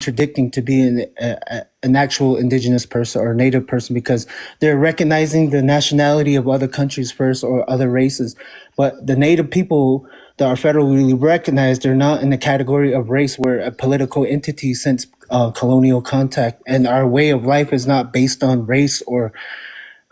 contradicting to be an actual indigenous person or native person because they're recognizing the nationality of other countries first or other races. But the native people that are federally recognized, they're not in the category of race. We're a political entity since colonial contact. And our way of life is not based on race or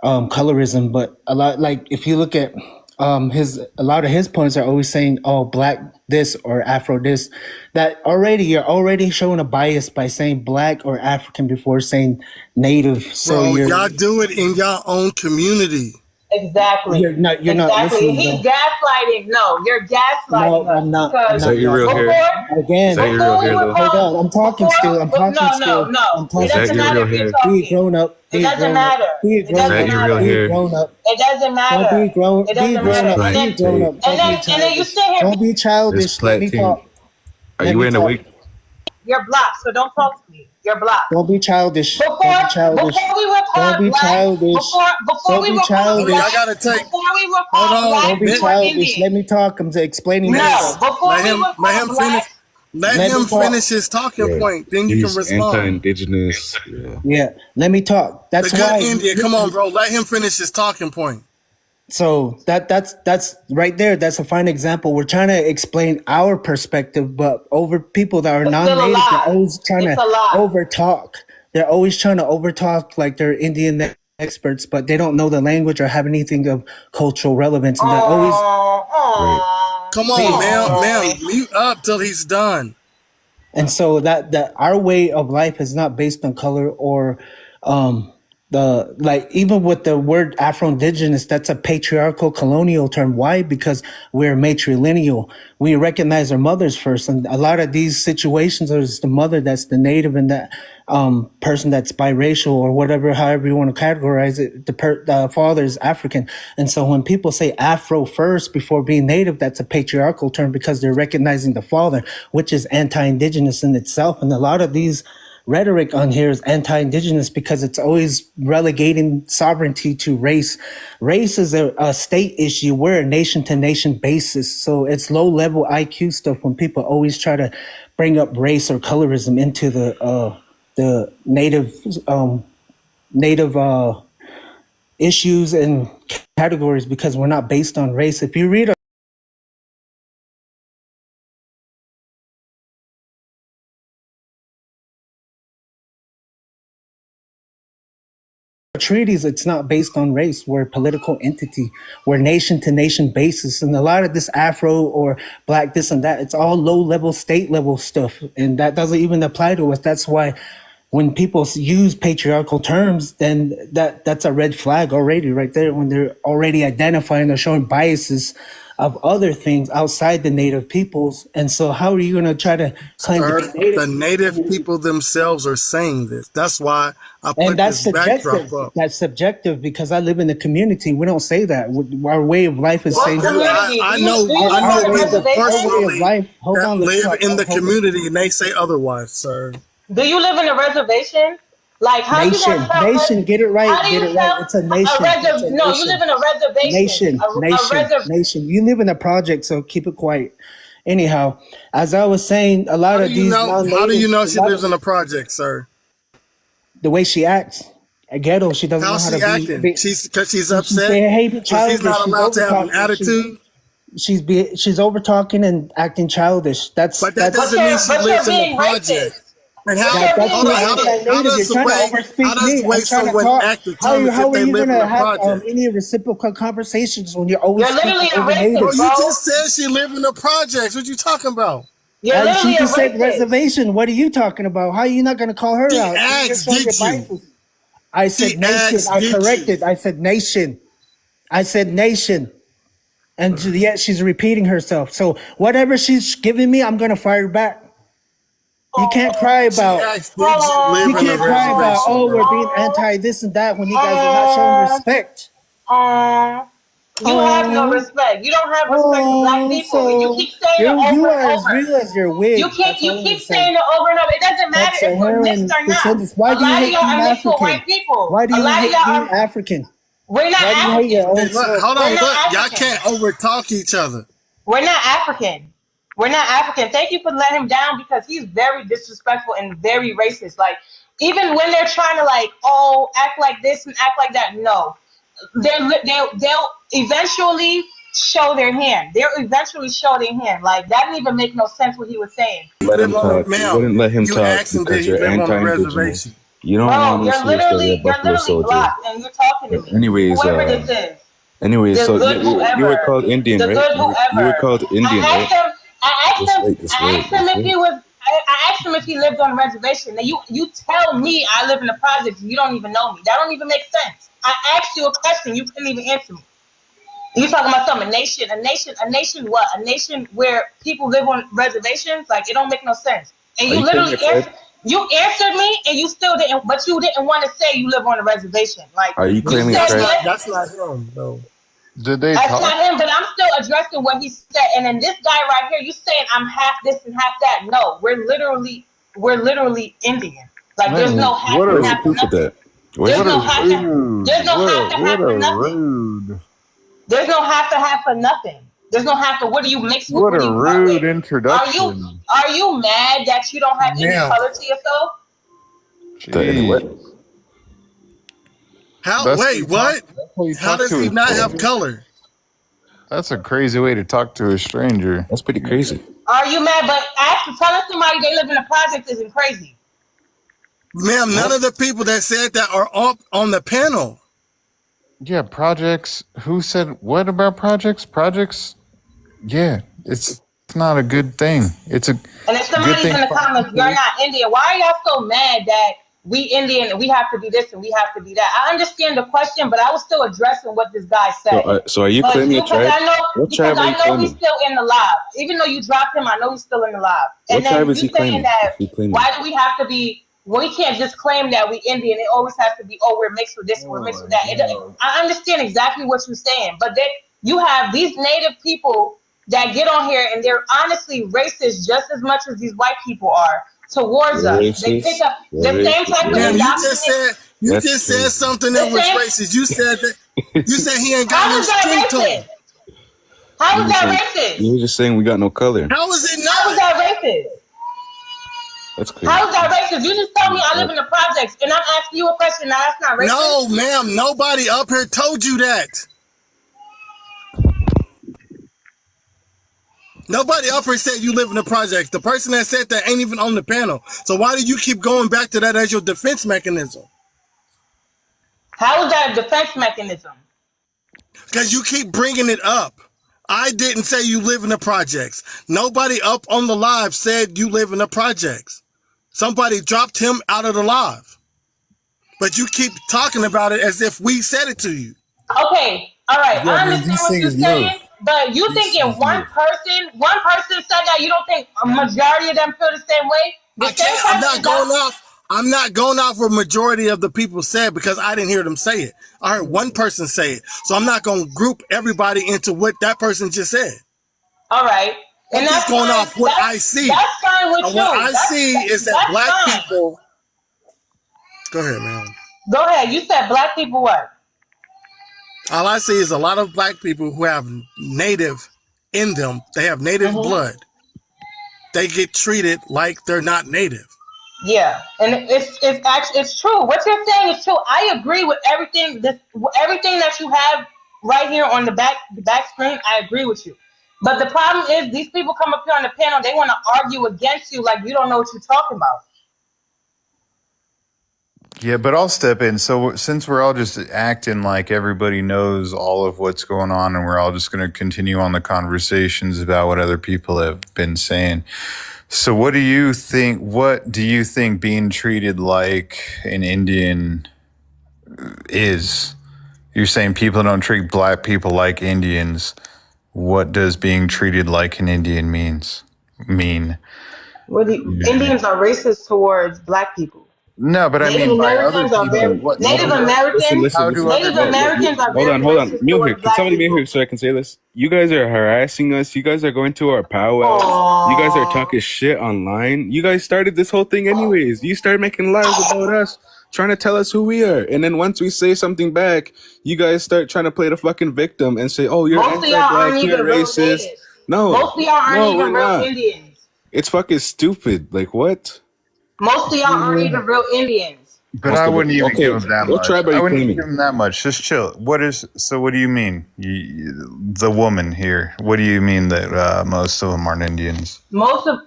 colorism, but a lot like if you look at a lot of his points are always saying, oh, black this or Afro this. That already you're already showing a bias by saying black or African before saying native. So Bro, y'all do it in your own community. Exactly. You're not exactly. listening. He's gaslighting. No, you're gaslighting No, us. I'm not. Because Is that you real hair? Again, Is that you real hair, though? hold on. I'm talking still. I'm talking still. No. It doesn't matter if you're talking. Be grown up. It doesn't matter. Be grown up. Be grown up. It doesn't matter. Don't be grown. Be grown up. Be grown up. And then you sit here. Don't be childish. Let me talk. Are you in a week? You're blocked, so don't talk to me. You're blocked. Don't be childish. Before we record don't be childish. Before we record black, I gotta take. before we record black, don't be childish. Let me talk. I'm explaining this. Before let him finish. Let him finish his talking point. Then you can respond. Anti-indigenous. Yeah. Let me talk. That's the good why. Indian. Come on, bro. Let him finish his talking point. So that's right there. That's a fine example. We're trying to explain our perspective, but over people that are non-native, they're always trying to overtalk. They're always trying to overtalk like they're Indian experts, but they don't know the language or have anything of cultural relevance. And they're always come on, ma'am, mute up till he's done. And so that our way of life is not based on color or even with the word Afro-Indigenous, that's a patriarchal colonial term. Why? Because we're matrilineal. We recognize our mothers first. And a lot of these situations, there's the mother that's the native and that person that's biracial or whatever, however you want to categorize it. The father is African. And so when people say Afro first before being native, that's a patriarchal term because they're recognizing the father, which is anti-Indigenous in itself. And a lot of these rhetoric on here is anti-Indigenous because it's always relegating sovereignty to race. Race is a state issue. We're a nation-to-nation basis. So it's low-level IQ stuff when people always try to bring up race or colorism into the native issues and categories because we're not based on race. If you read treaties, it's not based on race. We're a political entity. We're nation-to-nation basis. And a lot of this Afro or black this and that, it's all low-level, state-level stuff. And that doesn't even apply to us. That's why when people use patriarchal terms, then that's a red flag already right there when they're already identifying or showing biases of other things outside the native peoples. And so how are you going to try to claim to be native? The native people themselves are saying this. That's why I put this backdrop up. That's subjective because I live in the community. We don't say that. Our way of life is saying I know people personally that live in the community and they say otherwise, sir. Do you live in a reservation? Like how nation, get it right, It's a nation. No, you live in a reservation. Nation. You live in a project, so keep it quiet. Anyhow, as I was saying, a lot of these. How do you know she lives in a project, sir? The way she acts. A ghetto, she doesn't know how to acting? Because she's upset. She's not allowed to have an attitude. She's over talking and acting childish. That doesn't mean she lives in the project. And how does the way someone act determine if they live in a project? Any reciprocal conversations when you're always literally a racist, bro. You just said she lived in the projects. What you talking about? She just said reservation. What are you talking about? How are you not going to call her out? Did you? I said nation. I corrected. I said nation. I said nation. And yet she's repeating herself. So whatever she's giving me, I'm going to fire back. You can't cry about. We're being anti this and that when you guys are not showing respect. You have no respect. You don't have respect for black people. And you keep saying it over and over. You are as real as your wig. You keep saying it over and over. It doesn't matter if we're mixed or not. Why do you hate being African? White people. Why do you hate being African? We're not African. Hold on, look. Y'all can't overtalk each other. We're not African. We're not African. Thank you for letting him down because he's very disrespectful and very racist. Like, even when they're trying to like, oh, act like this and act like that, no, they'll eventually show their hand. They'll eventually show their hand. Like, that didn't even make no sense what he was saying. Let him talk. You wouldn't let him You talk asked him did because he you're live on a anti-indigenous. reservation. You don't Bro, want to see a you're Buffalo literally Soldier. blocked and you're talking to me. Anyways, Whoever this is. Anyways, The so good you were whoever. called Indian, The right? good You were whoever. called Indian, I right? asked him Just I wait, asked him just if wait. he was I asked him if he lived on a reservation. Now you tell me I live in the projects and you don't even know me. That don't even make sense. I asked you a question, you couldn't even answer me. You talking about something, a nation what? A nation where people live on reservations? Like, it don't make no sense. And Are you you claiming literally a tribe? answered me and you still didn't, but you didn't want to say you live on a reservation. Like, Are you you claiming a said tribe? yes. That's not him though. Did they That's talk? not him, but I'm still addressing what he said. And then this guy right here, you saying I'm half this and half that. No, we're literally Indian. Like, there's Man, no half what and Where's the half a for proof of nothing. that? Where's the There's what a no proof of half that? to rude. there's no half to What half a for nothing. rude. There's no half to half for nothing. There's no half to what do you mix with What what a do you cut with? rude Are you introduction. are you mad that you don't have any Now, color to yourself? Any Jeez. what? how? That's how Wait, you talk. what? That's how you How talk does to he a not have stranger. color? That's a crazy way to talk to a stranger. That's pretty crazy. Are you mad? But telling somebody they live in a project isn't crazy. Ma'am, none of the people that said that are up on the panel. Yeah, projects. Who said what about projects? Projects. Yeah, it's not a good thing. It's a And if good somebody's thing in the comments, you're financially. not Indian. Why are y'all so mad that we Indian and we have to be this and we have to be that? I understand the question, but I was still addressing what this guy So, said. so are you But claiming a tribe? What because tribe are I you know he's claiming? still in the live. Even though you dropped him, I know he's still in the live. And What tribe then is you he saying claiming? that Is he claiming? why do we have to be? Well, we can't just claim that we Indian. It always has to be, oh, we're mixed with this, we're Oh mixed with my that. god. I understand exactly what you're saying, but then you have these native people that get on here and they're honestly racist just as much as these white people are towards You're us. They pick racist. up You're the same racist. type You're of Ma'am, racist. you That's just said crazy. something the that was same. racist. You said that you said he ain't got How no is that skin tone. racist? How You is just that saying, racist? you were just saying we got no color. How is it How is not? that racist? That's crazy. How is that racist? You just told me I live in the projects, and I'm asking you a question. Now that's not racist. No, ma'am, nobody up here told you that. Nobody up here said you live in the projects. The person that said that ain't even on the panel. So why do you keep going back to that as your defense mechanism? How is that a defense mechanism? Because you keep bringing it up. I didn't say you live in the projects. Nobody up on the live said you live in the projects. Somebody dropped him out of the live. But you keep talking about it as if we said it to you. Okay, all right, Yeah, I man, understand these what you're things move. saying, but you These thinking things move. one person said that, you don't think a majority of them feel the same way? The I same can't, I'm person not that going off. I'm not going off what majority of the people said because I didn't hear them say it. I heard one person say it. So I'm not going to group everybody into what that person just said. all right, I'm and just that's going fine. off what I see. That's fine with And what you. I see is that That's black fine. people, go ahead, man. Go ahead. You said black people what? All I see is a lot of black people who have native in them. They have native blood. They get treated like they're not native. Yeah, and it's actually it's true. What you're saying is true. I agree with everything that you have right here on the back screen. I agree with you. But the problem is these people come up here on the panel. They want to argue against you like you don't know what you're talking about. Yeah, but I'll step in. So since we're all just acting like everybody knows all of what's going on and we're all just going to continue on the conversations about what other people have been saying. So what do you think being treated like an Indian is? You're saying people don't treat black people like Indians. What does being treated like an Indian mean? Well, the Indians are racist towards black people. No, but I Native mean by other Americans are people. very What? Native Listen, Americans. listen, How do listen. other Native people? Americans are Hold very on, hold on. racist Mute here. towards Can black somebody mute people. here so I can say this? You guys are harassing us. You guys are going to our powwows. You guys are Aww. talking shit online. You guys started this whole thing anyways. You started making lies about us, trying to tell us who we are. And then once we say something back, you guys start trying to play the fucking victim and say, oh, you're Most of y'all anti-black, aren't you're even real racist. natives. No, Most of y'all aren't no, we're even real not. Indians. It's fucking stupid. Like what? Most of y'all aren't even real Indians. But Most I of it. wouldn't even give Okay, him that what much. tribe are I you wouldn't even claiming? give him that much. Just chill. What do you mean? The woman here. What do you mean that most of them aren't Indians? Most of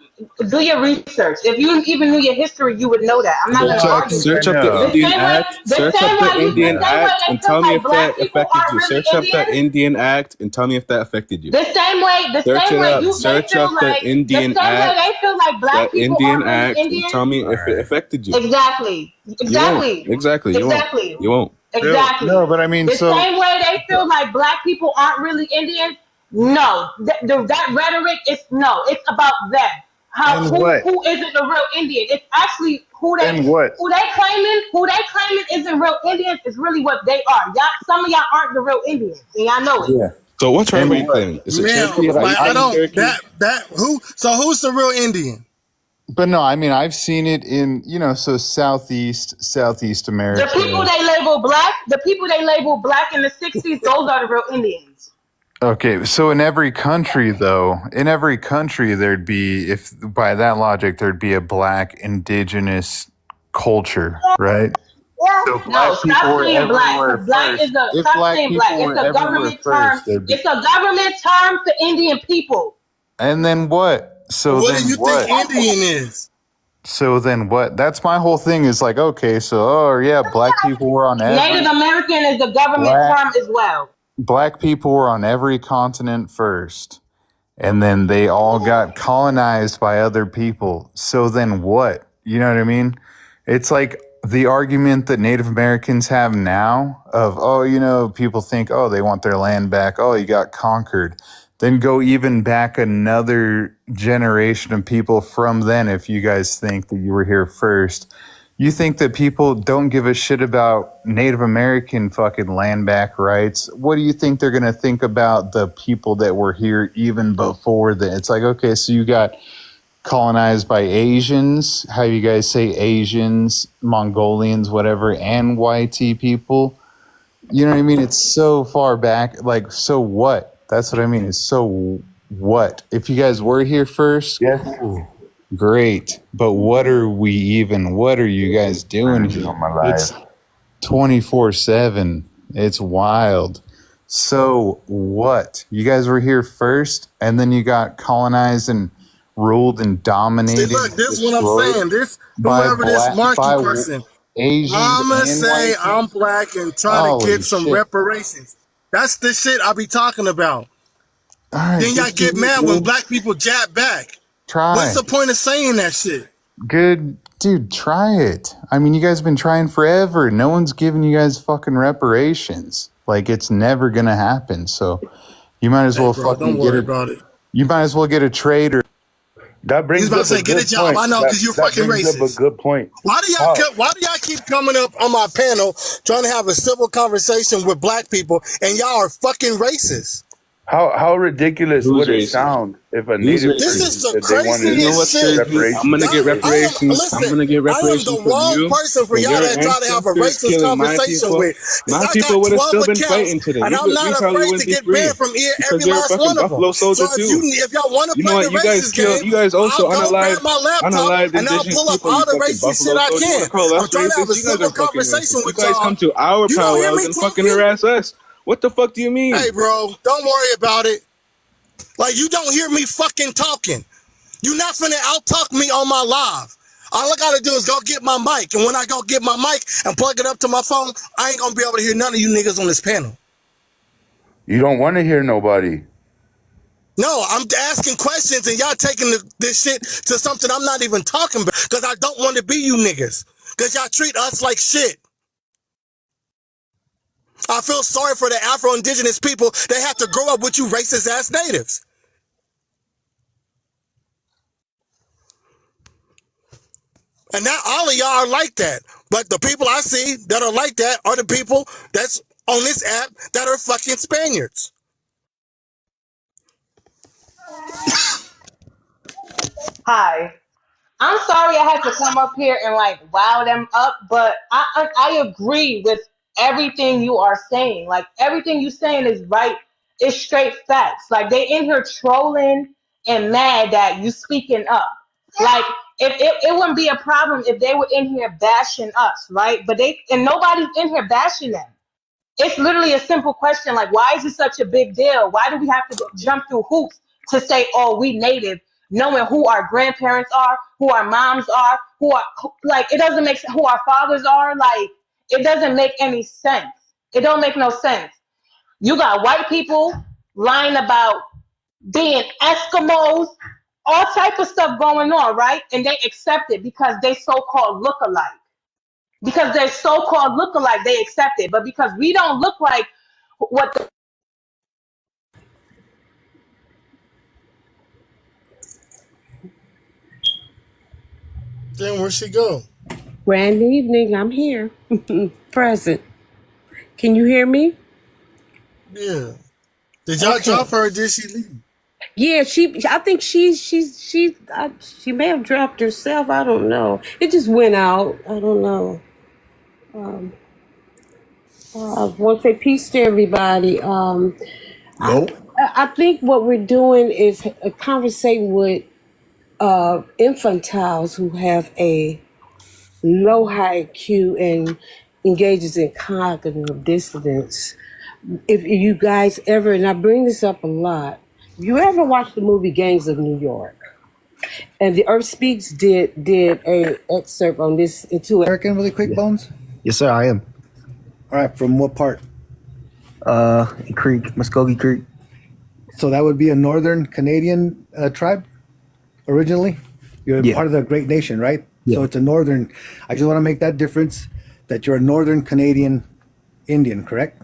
Do your research. If you even knew your history, you would know that. I'm not Well, gonna I argue think with I you. Search up the know. Indian Act. The Search up same the way Indian Yeah. Act they and feel tell me like if black that people affected aren't you. really Search up the Indians. Indian Act and tell me if that affected you. The Search same it way up. Search up the the Indian same way Act. they feel like The black people Indian aren't really Act and Indians. tell me All if it right. affected you. Exactly. You won't. Exactly. Exactly. You won't. Exactly. You won't. No, Exactly. but I mean, The so same way they feel like black people aren't really Indians. No, that rhetoric is no. It's about them. How and what? who isn't a real Indian? It's actually And what? who they claiming isn't real Indians is really what they are. Y'all, some of y'all aren't the real Indians, and y'all know it. Yeah. So what tribe And are you what? claiming? Is it Man, Cherokee? Are you like I claiming don't Cherokee? that who. So who's the real Indian? But no, I mean, I've seen it in, so Southeast America. The people they label black in the '60s, those are the real Indians. Okay, so in every country, though, there'd be, if by that logic, there'd be a black indigenous culture, right? So if No, black people stop were saying black, everywhere because black is first, a if stop black saying black. people It's were a everywhere government term. first, there'd be, It's a government term for Indian people. and then what? So What do then you think what? Indian is? So then what? That's my whole thing is like, okay, so, oh yeah, Native American is the government black, term as well. black people were on every continent first. And then they all got colonized by other people. So then what? You know what I mean? It's like the argument that Native Americans have now of, oh, people think, oh, they want their land back. Oh, you got conquered. Then go even back another generation of people from then, if you guys think that you were here first. You think that people don't give a shit about Native American fucking land back rights? What do you think they're going to think about the people that were here even before then? It's like, okay, so you got colonized by Asians, how you guys say Asians, Mongolians, whatever, and YT people. You know what I mean? It's so far back. Like, so what? That's what I mean. It's so what? If you guys were here first, Yes. cool. Great. But what are you guys doing here? On my It's life. 24/7. It's wild. So what? You guys were here first and then you got colonized and ruled and See, dominated look, and this is what I'm destroyed saying. This by whoever this black Marky by person, Asians I'ma and say white I'm people? black and try to Holy get some shit. reparations. That's the shit I be talking about. All right, Then y'all good for get you, mad when dude. black people jab back. What's Try. the point of saying that shit? Good dude, try it. I mean, you guys have been trying forever. No one's giving you guys fucking reparations. Like it's never gonna happen. So you might as Hey, well bro, don't fucking get worry it. about it. You might as well get a trader. That He's brings about to up a say, get a good job. point. I know, That because you're that fucking brings up a racist. good point. Why How do y'all keep coming up on my panel trying to have a civil conversation with black people and y'all are fucking racist? how ridiculous Who's would it racist? sound if a Who's native This racist? is person the said they You wanted know craziest what's shit. crazy? I'm reparations? gonna get reparations. I'm Listen, gonna get I am reparations the from wrong you, person for from y'all your that try to have a ancestors racist killing my conversation people. with. Because My I people got would have 12 still been accounts fighting today. and I'm We not probably afraid wouldn't to be get free banned from because every you're a last fucking one of them. buffalo So soldier too. if y'all want to You know play what? the You guys racist killed. game, You guys I'll also go grab my laptop unalived and I'll indigenous pull up people. all You the fucking racist shit buffalo I soldier. You want can. to call I'm us trying to have racist? a You guys are civil fucking conversation racist. You with guys y'all. come to our You don't hear powwows me and fucking talking? harass us. What the fuck do you Hey, mean? bro, don't worry about it. Like, you don't hear me fucking talking. You not finna out-talk me on my live. All I gotta do is go get my mic. And when I go get my mic and plug it up to my phone, I ain't gonna be able to hear none of you niggas on this panel. You don't want to hear nobody. No, I'm asking questions and y'all taking this shit to something I'm not even talking about because I don't want to be you niggas. Because y'all treat us like shit. I feel sorry for the Afro-Indigenous people. They have to grow up with you racist-ass natives. And not all of y'all are like that. But the people I see that are like that are the people that's on this app that are fucking Spaniards. Hi. I'm sorry I had to come up here and like wow them up, but I agree with everything you are saying. Like everything you saying is right It's straight facts. Like they in here trolling and mad that you speaking up. Like if it wouldn't be a problem if they were in here bashing us, right? But nobody's in here bashing them. It's literally a simple question like, why is it such a big deal? Why do we have to jump through hoops to say, oh, we native, knowing who our grandparents are, who our moms are, like, it doesn't make sense, who our fathers are. Like, it doesn't make any sense. It don't make no sense. You got white people lying about being Eskimos, all type of stuff going on, right? And they accept it because they so-called look alike. Because they're so-called look alike, they accept it. But because we don't look like what the Then where'd she go? Grand evening. I'm here. Present. Can you hear me? Yeah. Did y'all drop her or did she leave? Yeah, I think she may have dropped herself. I don't know. It just went out. I don't know. I want to say peace to everybody. I think what we're doing is conversating with infantiles who have a low IQ and engages in cognitive dissonance. If you guys ever, and I bring this up a lot, if you ever watch the movie Gangs of New York, and the Earth Speaks did a excerpt on this into American really quick, Bones? Yes, sir, I am. All right, from what part? Creek, Muskogee Creek. So that would be a northern Canadian tribe originally? You're part of the Great Nation, right? Yeah. So it's a northern. I just want to make that difference that you're a northern Canadian Indian, correct?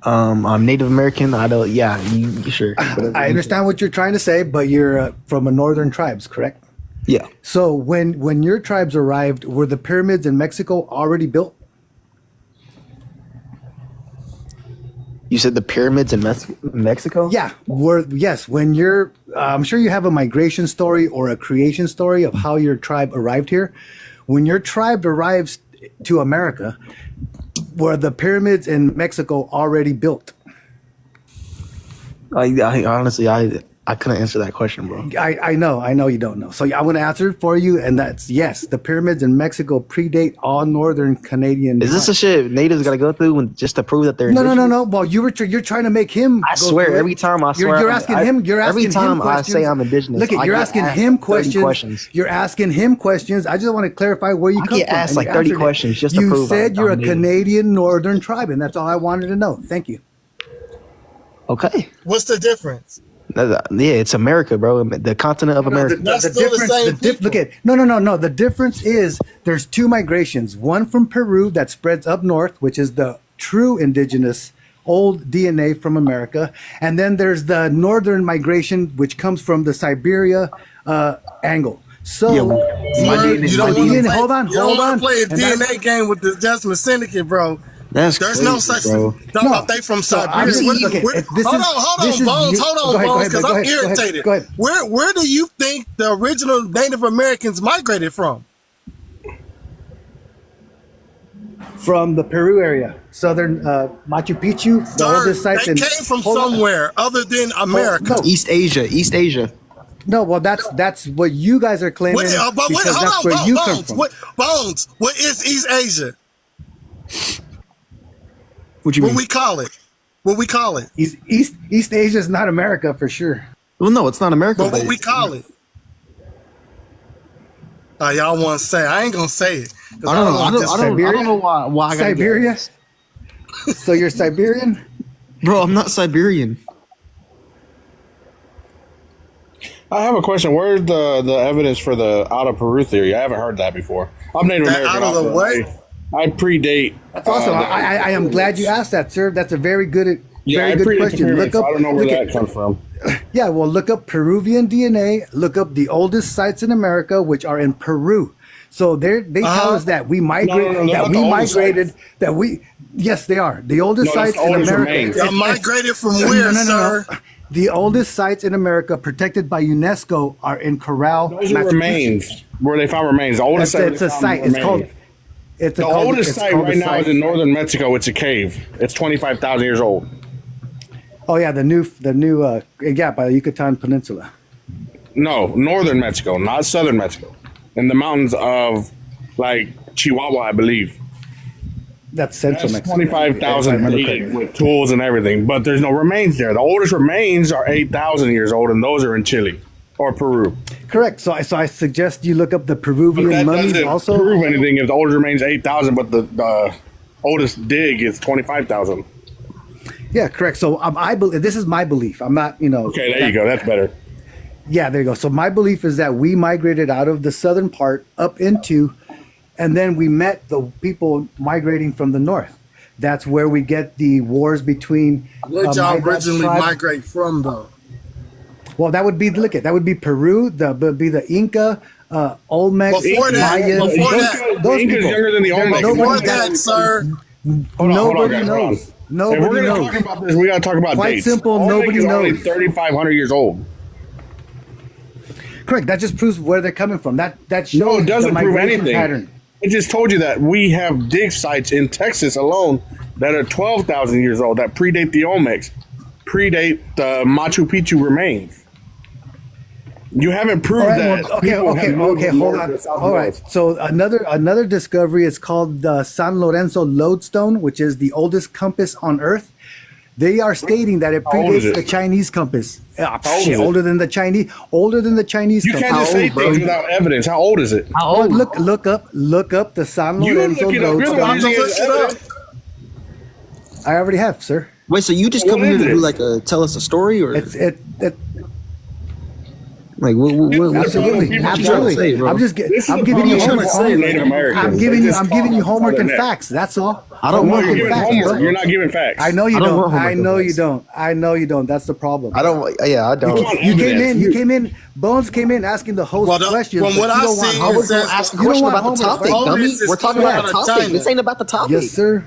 I'm Native American. I don't. Yeah, you sure? I understand what you're trying to say, but you're from a northern tribes, correct? Yeah. So when your tribes arrived, were the pyramids in Mexico already built? You said the pyramids in Mexico? Yeah. Yes. When you're, I'm sure you have a migration story or a creation story of how your tribe arrived here. When your tribe arrives to America, were the pyramids in Mexico already built? I honestly, I couldn't answer that question, bro. I know you don't know. So I want to answer it for you, and that's yes. The pyramids in Mexico predate all northern Canadian. Is this a shit natives got to go through just to prove that they're no? Well, you're trying to make him. I swear, every time I swear, you're asking him. You're asking every time him I say I'm indigenous. Look, you're asking him questions. You're asking him questions. I just want to clarify where you come from. I get asked like 30 questions just to prove. You said you're a Canadian northern tribe, and that's all I wanted to know. Thank you. Okay. What's the difference? Yeah, it's America, bro. The continent of America. That's still the same people. Look at no. The difference is there's two migrations. One from Peru that spreads up north, which is the true indigenous old DNA from America, and then there's the northern migration, which comes from the Siberia angle. So you don't hold on. Play a DNA game with the Jasmine Syndicate, bro. There's crazy, no such thing. They from Siberia. Hold on, Bones, because I'm irritated. Go ahead. Where do you think the original Native Americans migrated from? From the Peru area, southern Machu Picchu, the oldest sites. They came from somewhere other than America. No. East Asia. No, well, that's what you guys are claiming. Bones, what is East Asia? What you mean? What we call it? East Asia is not America for sure. Well, no, it's not America. But what we call it? Y'all want to say? I ain't gonna say it. I don't know why I gotta Siberia. So you're Siberian, bro? I'm not Siberian. I have a question. Where's the evidence for the out of Peru theory? I haven't heard that before. I'm Native American. Out of the what? I predate. That's awesome. I am glad you asked that, sir. That's a very good question. I don't know where that comes from. Yeah, well, look up Peruvian DNA. Look up the oldest sites in America, which are in Peru. So they tell us that we migrated. Yes, they are the oldest sites in America. Y'all migrated from where, sir? The oldest sites in America, protected by UNESCO, are in Corral. Those are remains. Where they found remains. The oldest site. It's a site. It's called. The oldest site right now is in northern Mexico. It's a cave. It's 25,000 years old. Oh yeah, the new yeah, by the Yucatan Peninsula. No, northern Mexico, not southern Mexico. In the mountains of like Chihuahua, I believe. That's Central That's Mexico, if I 25,000 remember dated correctly. with tools and everything, but there's no remains there. The oldest remains are 8,000 years old, and those are in Chile or Peru. Correct. So I suggest you look up the But Peruvian that mummies doesn't also. prove anything if the oldest remains 8,000, but the oldest dig is 25,000. Yeah, correct. So I believe this is my belief. I'm not, Okay, there you go. That's better. Yeah, there you go. So my belief is that we migrated out of the southern part up into, and then we met the people migrating from the north. That's where we get the wars between. Where'd y'all migrant originally tribes. migrate from, though? Well, that would be that would be Peru. Would be the Inca, Olmecs, Before that, Mayans. before those, that- those The Inca's people. younger than the Olmecs. Before Nobody, that, sir. Hold on, nobody guys, hold on. knows. If Nobody we're going to knows. talk about this, we got to talk about Quite dates. simple, Olmec nobody is only knows. 3,500 years old. Correct. That just proves where they're coming from. That shows No, it doesn't the prove migration anything. pattern. It just told you that we have dig sites in Texas alone that are 12,000 years old that predate the Olmecs, predate the Machu Picchu remains. You haven't proved All right, that. well, okay, people have okay, moved okay. from Hold north on. to south All right. north. So another discovery is called the San Lorenzo lodestone, which is the oldest compass on Earth. They are stating that it How old is predates it? the Chinese compass. How old is it? Older than the Chinese. Older than the Chinese You compass. can't just say things without evidence. How old is it? How Well, old? look up the San You Lorenzo look it up. You're the one lodestone. using it as Look it up. evidence. I already have, sir. Wait, so you just What coming here is to it? do like tell us a story or It like what absolutely, People trying to absolutely. say, bro. I'm This is I'm the giving you problem homework. with Native Americans. I'm They giving you just talk homework out and their neck. facts. That's all. I don't No, want you're Homework and giving facts, homework. bro. You're not giving facts. I know you I don't don't. want homework I know and you facts. don't. I know you don't. That's the problem. I don't. Yeah, I You don't. want You came evidence. in. You came in. Bones came in asking the host Well, questions. from but what you I don't want see, I homework. was gonna says- ask a You don't question want about the homework, topic, right? dummy. Bonus is We're talking coming about out the of topic. China. This ain't about the topic. Yes, sir.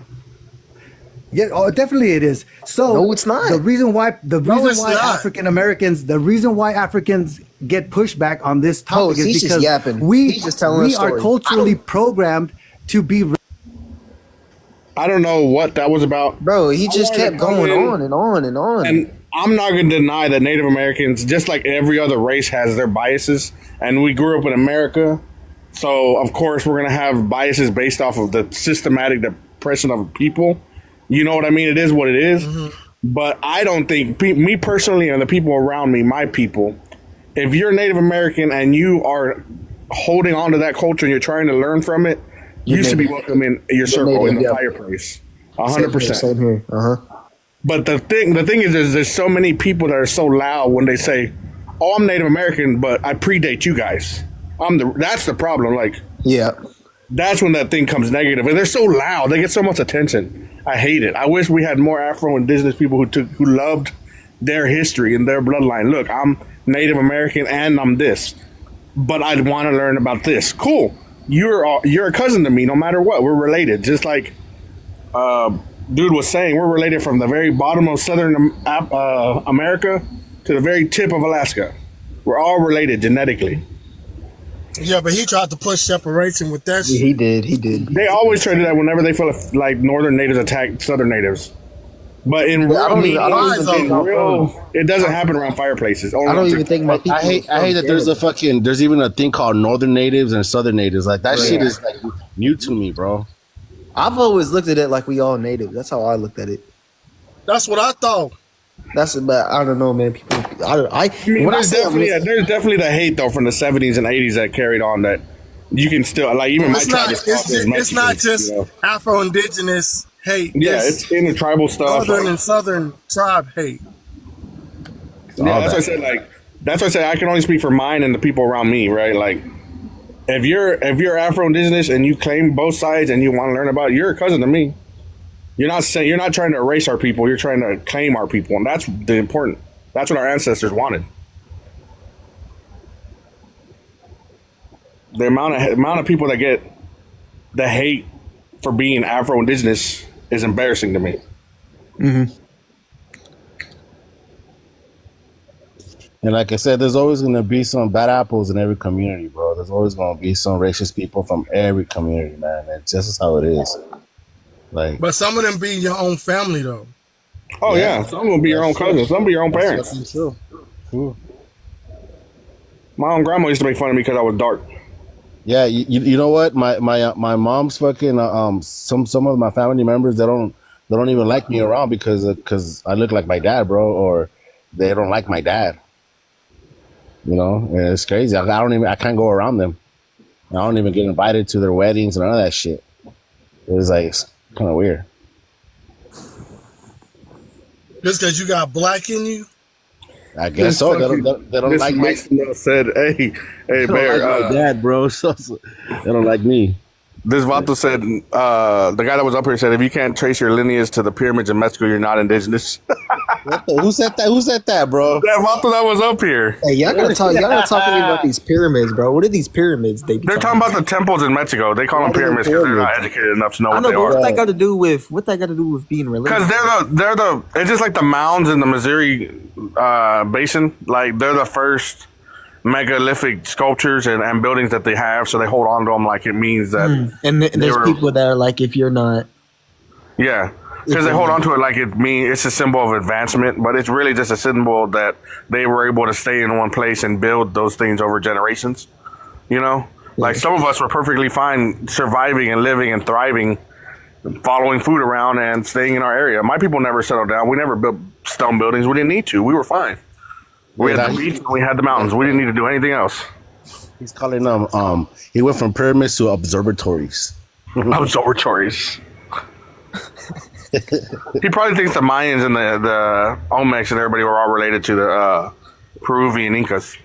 Yeah, oh, definitely it is. So No, it's not. The reason why it's not. African Americans, the reason why Africans get pushback on this topic Host, is he's just because yapping. we He's just telling we a are story. culturally programmed to be. I don't know what that was about. Bro, he I just wanted to kept come going in on and on and on. And I'm not going to deny that Native Americans, just like every other race, has their biases. And we grew up in America. So, of course, we're going to have biases based off of the systematic oppression of people. You know what I mean? It is what it is. But I don't think, me personally and the people around me, my people, if you're Native American and you are holding on to that culture and you're trying to learn from it, you should be welcome in your circle in the yeah. fireplace. Same 100%. Same here. But the thing is, there's so many people that are so loud when they say, "Oh, I'm Native American, but I predate you guys." That's the problem. Like, Yeah. that's when that thing comes negative, and they're so loud. They get so much attention. I hate it. I wish we had more Afro-Indigenous people who loved their history and their bloodline. Look, I'm Native American and I'm this, but I want to learn about this. Cool. You're a cousin to me, no matter what. We're related, just like dude was saying. We're related from the very bottom of southern America to the very tip of Alaska. We're all related genetically. Yeah, but he tried to push separation with that shit. He did. He did. They always try to do that whenever they feel like northern natives attack southern natives. But in I don't even think it doesn't happen around fireplaces. I don't even think my people. I hate that there's even a thing called northern natives and southern natives. Like that shit is like new to me, bro. I've always looked at it like we all native. That's how I looked at it. That's what I thought. That's about. I don't know, man. People. I mean, when I there's say I'm definitely the hate though from the 70s and 80s that carried on that you can still like even my tribe is It's not just Afro-Indigenous hate. Yeah, it's in the tribal stuff. Northern and Southern tribe hate. Yeah, that's why I said that's why I say I can only speak for mine and the people around me, right? Like if you're Afro-Indigenous and you claim both sides and you want to learn about it, you're a cousin to me. You're not trying to erase our people, you're trying to claim our people, and that's the important. That's what our ancestors wanted. The amount of people that get the hate for being Afro-Indigenous is embarrassing to me. And like I said, there's always going to be some bad apples in every community, bro. There's always going to be some racist people from every community, man. It's just how it is. Like, But some of them be your own family though. Oh yeah, some will be your own cousins. Some will be your own That's parents. fucking true. Cool. My own grandma used to make fun of me because I was dark. Yeah, you know what? My mom's fucking some of my family members they don't even like me around because I look like my dad, bro, or they don't like my dad. You know, and it's crazy. I can't go around them. I don't even get invited to their weddings and none of that shit. It was like kind of weird. Just because you got black in you? I guess so. They don't This like my Mason said, "Hey, they don't Bear." like my dad, bro. So they don't like me. This Vato said, the guy that was up here said, if you can't trace your lineage to the pyramids in Mexico, you're not indigenous. Who said that? Who said that, bro? That Vato that was up here. Hey, y'all gotta talk. Y'all gotta talk to me about these pyramids, bro. What are these pyramids? They're talking about the temples in Mexico. They call them pyramids because they're not educated enough to know I what know, they but are. what that got to do with being religious? Because it's just like the mounds in the Missouri basin. Like they're the first megalithic sculptures and buildings that they have, so they hold on to them like it means that. And there's people that are like, if you're not, yeah, because they hold on to it like it's a symbol of advancement, but it's really just a symbol that they were able to stay in one place and build those things over generations. You know, like some of us were perfectly fine surviving and living and thriving, following food around and staying in our area. My people never settled down. We never built stone buildings. We didn't need to. We were fine. We had the beach and we had the mountains. We didn't need to do anything else. He's calling them. He went from pyramids to observatories. Observatories. He probably thinks the Mayans and the Olmecs and everybody were all related to the Peruvian Incas.